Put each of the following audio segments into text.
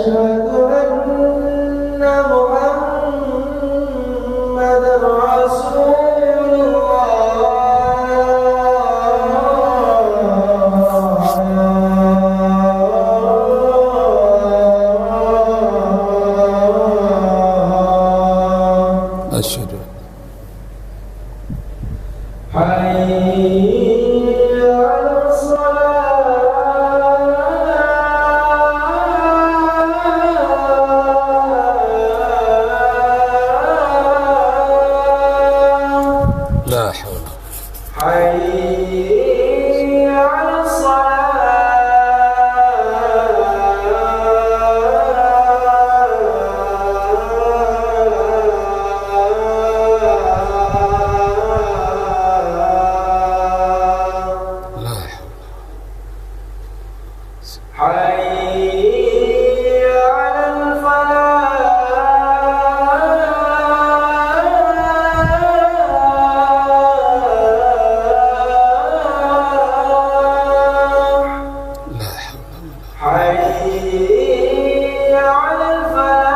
أشهد أن محمدًا رسول الله أشهد حي على الصلاة لا حول حي على الصلاة لا حول حي على الفلاح لا حول ولا حي على الفلاح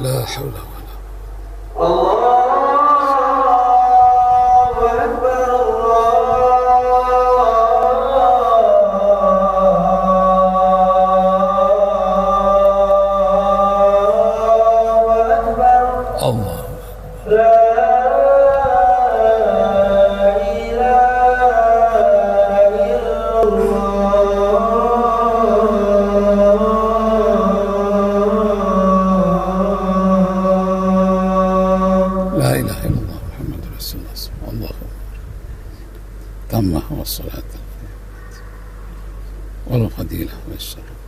لا حول ولا الله أكبر الله أكبر الله لا إله إلا الله لا إله إلا الله محمد رسول الله الله تمه والصلاة والفضيلة والشرف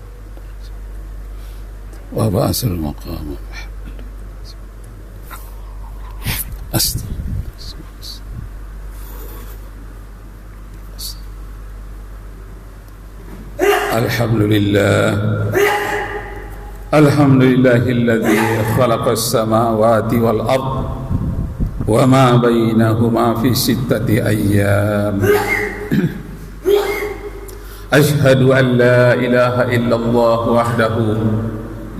وبأس المقام محمد الحمد لله الحمد لله الذي خلق السماوات والأرض وما بينهما في 6 أيام أشهد أن لا إله إلا الله وحده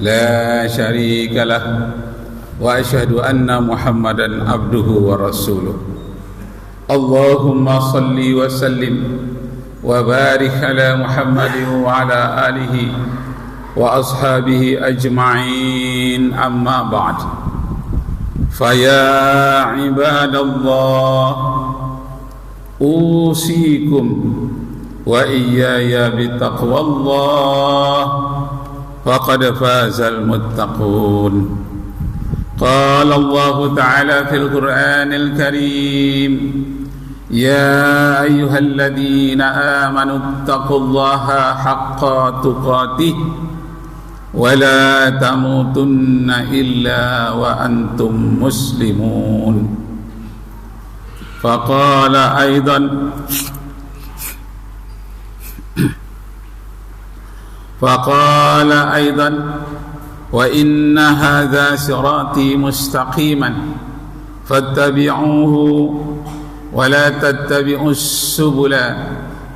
لا شريك له وأشهد أن محمدا عبده ورسوله اللهم صل وسلم وبارك على محمد وعلى آله وأصحابه أجمعين أما بعد فيا عباد الله أوصيكم وإياي بتقوى الله فقد فاز المتقون قال الله تعالى في القرآن الكريم يا أيها الذين آمنوا اتقوا الله حق تقاته ولا تموتن إلا وأنتم مسلمون فقال أيضا وإن هذا صراطي مستقيما فاتبعوه ولا تتبعوا السبل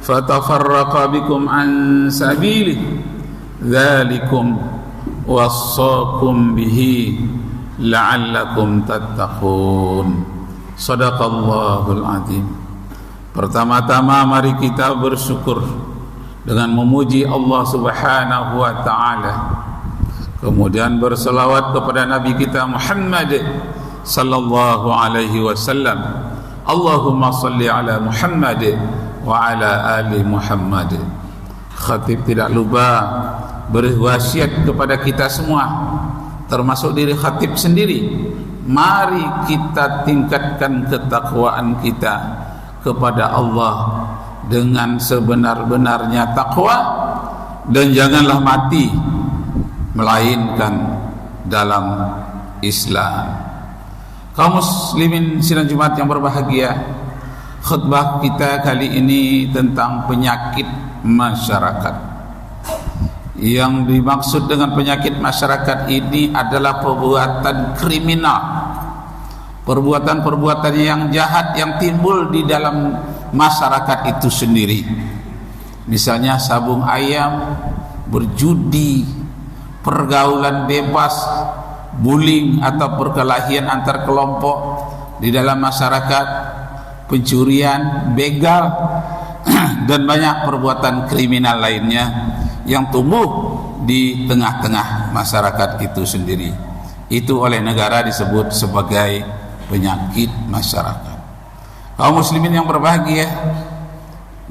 فتفرق بكم عن سبيله ذلكم وصاكم به لعلكم تتقون Sadaqallahul azim. Pertama-tama mari kita bersyukur dengan memuji Allah Subhanahu wa taala. Kemudian berselawat kepada Nabi kita Muhammad sallallahu alaihi wasallam. Allahumma salli ala Muhammad wa ala ali Muhammad. Khatib tidak lupa berwasiat kepada kita semua, termasuk diri khatib sendiri. Mari kita tingkatkan ketakwaan kita kepada Allah dengan sebenar-benarnya takwa, dan janganlah mati melainkan dalam Islam. Kaum muslimin sidang Jumat yang berbahagia, khutbah kita kali ini tentang penyakit masyarakat Yang dimaksud dengan penyakit masyarakat ini adalah perbuatan kriminal, perbuatan-perbuatan yang jahat yang timbul di dalam masyarakat itu sendiri. Misalnya sabung ayam, berjudi, pergaulan bebas, bullying atau perkelahian antar kelompok di dalam masyarakat, pencurian, begal dan banyak perbuatan kriminal lainnya yang tumbuh di tengah-tengah masyarakat itu sendiri. Itu oleh negara disebut sebagai penyakit masyarakat. Kaum muslimin yang berbahagia,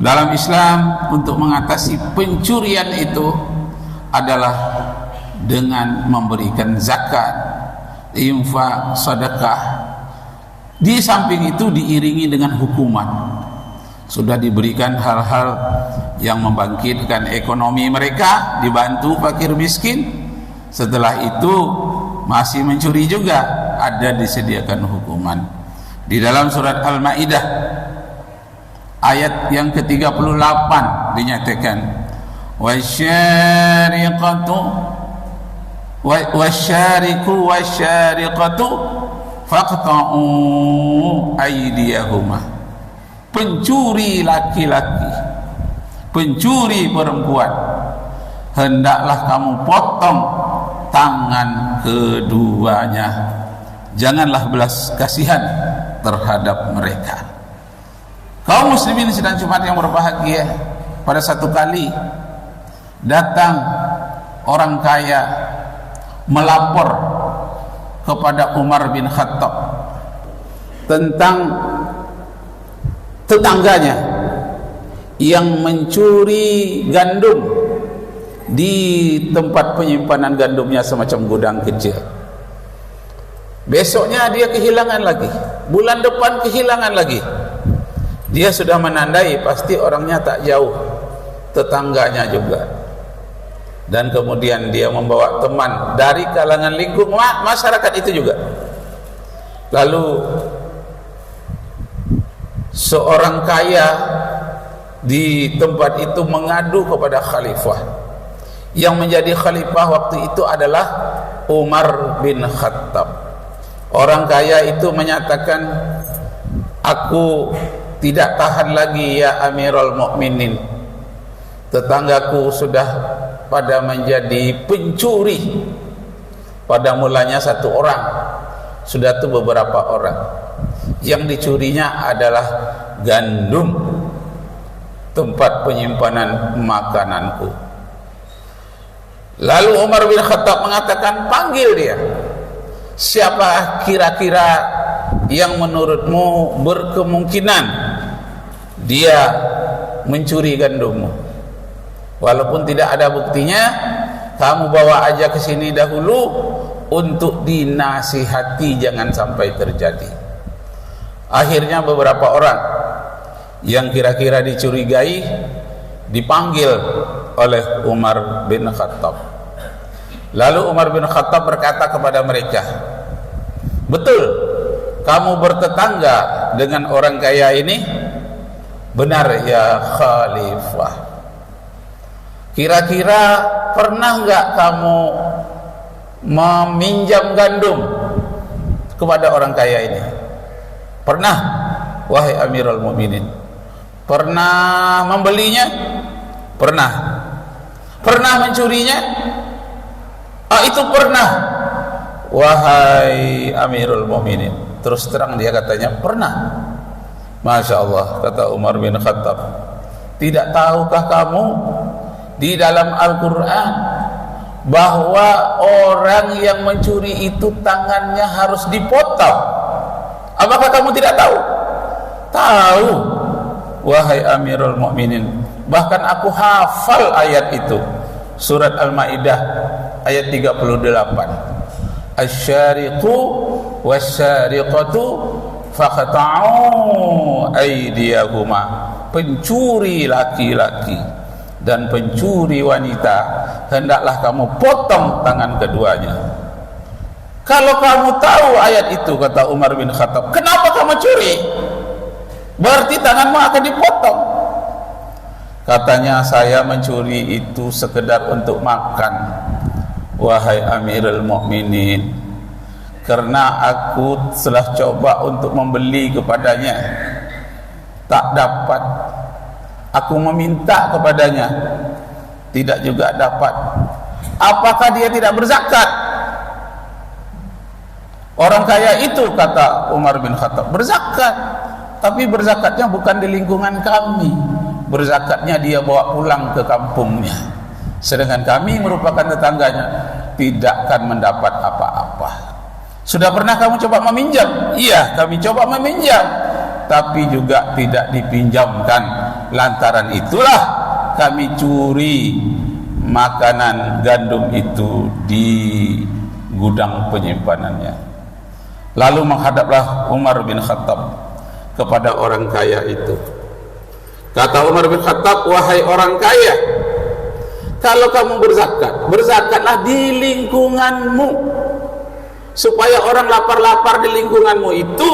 dalam Islam untuk mengatasi pencurian itu adalah dengan memberikan zakat, infak, sedekah. Di samping itu diiringi dengan hukuman. Sudah diberikan hal-hal yang membangkitkan ekonomi mereka, dibantu fakir miskin. Setelah itu masih mencuri juga, ada disediakan hukuman. Di dalam surat Al-Maidah ayat yang ke-38 dinyatakan, wasyariqatu wasyariku wasyariqatu faqta'u aydiyahuma. Pencuri laki-laki, pencuri perempuan, hendaklah kamu potong tangan keduanya. Janganlah belas kasihan terhadap mereka. Kaum muslimin sidang Jumat yang berbahagia, pada satu kali datang orang kaya melapor kepada Umar bin Khattab tentang tetangganya yang mencuri gandum di tempat penyimpanan gandumnya, semacam gudang kecil. Besoknya dia kehilangan lagi, bulan depan kehilangan lagi. Dia sudah menandai pasti orangnya tak jauh, tetangganya juga. Dan kemudian dia membawa teman dari kalangan lingkup masyarakat itu juga. Lalu seorang kaya di tempat itu mengadu kepada khalifah. Yang menjadi khalifah waktu itu adalah Umar bin Khattab. Orang kaya itu menyatakan, aku tidak tahan lagi ya Amirul Mukminin, tetanggaku sudah pada menjadi pencuri. Pada mulanya satu orang, sudah tuh beberapa orang. Yang dicurinya adalah gandum tempat penyimpanan makananku. Lalu Umar bin Khattab mengatakan, panggil dia. Siapa kira-kira yang menurutmu berkemungkinan dia mencuri gandummu? Walaupun tidak ada buktinya, kamu bawa aja ke sini dahulu untuk dinasihati, jangan sampai terjadi. Akhirnya beberapa orang yang kira-kira dicurigai dipanggil oleh Umar bin Khattab. Lalu Umar bin Khattab berkata kepada mereka, betul kamu bertetangga dengan orang kaya ini? Benar ya Khalifah. Kira-kira pernah enggak kamu meminjam gandum kepada orang kaya ini? Pernah, wahai Amirul Mukminin. Pernah membelinya? Pernah. Pernah mencurinya? Itu pernah, wahai Amirul Mukminin. Terus terang dia katanya pernah. Masya Allah, kata Umar bin Khattab, tidak tahukah kamu di dalam Al-Quran bahwa orang yang mencuri itu tangannya harus dipotong? Apakah kamu tidak tahu? Tahu, wahai Amirul Mukminin. Bahkan aku hafal ayat itu, surat Al-Maidah ayat 38. Asyariqu wasyariqatu faqta'u aydiyahuma. Pencuri laki-laki dan pencuri wanita, hendaklah kamu potong tangan keduanya. Kalau kamu tahu ayat itu, kata Umar bin Khattab, kenapa kamu curi? Berarti tanganmu akan dipotong. Katanya saya mencuri itu sekedar untuk makan, wahai Amirul Mukminin, karena aku telah coba untuk membeli kepadanya, tak dapat. Aku meminta kepadanya, tidak juga dapat. Apakah dia tidak berzakat? Orang kaya itu, kata Umar bin Khattab, berzakat, tapi berzakatnya bukan di lingkungan kami, berzakatnya dia bawa pulang ke kampungnya, sedangkan kami merupakan tetangganya, tidak akan mendapat apa-apa. Sudah pernah kamu coba meminjam? Iya, kami coba meminjam, tapi juga tidak dipinjamkan. Lantaran itulah kami curi makanan gandum itu di gudang penyimpanannya. Lalu menghadaplah Umar bin Khattab kepada orang kaya itu. Kata Umar bin Khattab, wahai orang kaya, kalau kamu berzakat, berzakatlah di lingkunganmu, supaya orang lapar-lapar di lingkunganmu itu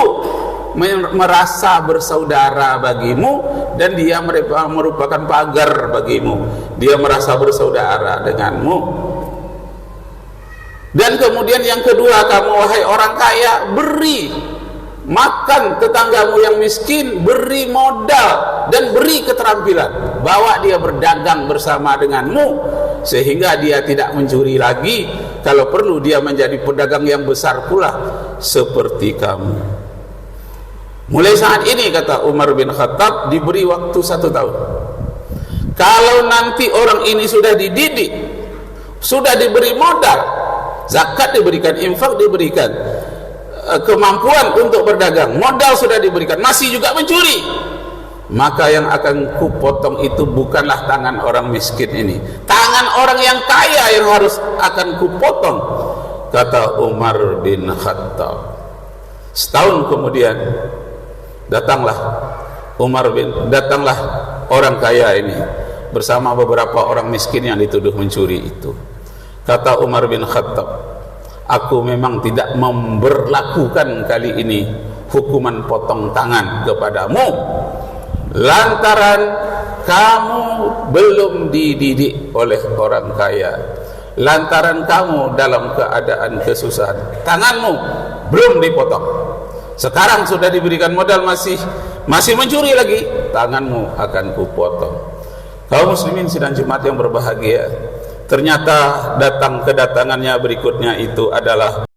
merasa bersaudara bagimu, dan dia merupakan pagar bagimu, dia merasa bersaudara denganmu. Dan kemudian yang kedua, kamu wahai orang kaya, beri makan tetanggamu yang miskin, beri modal dan beri keterampilan, bawa dia berdagang bersama denganmu, sehingga dia tidak mencuri lagi, kalau perlu dia menjadi pedagang yang besar pula seperti kamu. Mulai saat ini, kata Umar bin Khattab, diberi waktu 1 tahun. Kalau nanti orang ini sudah dididik, sudah diberi modal, zakat diberikan, infak diberikan, kemampuan untuk berdagang, modal sudah diberikan, masih juga mencuri, maka yang akan kupotong itu bukanlah tangan orang miskin ini, tangan orang yang kaya yang harus akan kupotong, kata Umar bin Khattab. Setahun kemudian datanglah orang kaya ini bersama beberapa orang miskin yang dituduh mencuri itu. Kata Umar bin Khattab, aku memang tidak memberlakukan kali ini hukuman potong tangan kepadamu, lantaran kamu belum dididik oleh orang kaya, lantaran kamu dalam keadaan kesusahan, tanganmu belum dipotong. Sekarang sudah diberikan modal, masih mencuri lagi, tanganmu akan kupotong. Kaum muslimin sidang Jumat yang berbahagia, ternyata kedatangannya berikutnya itu adalah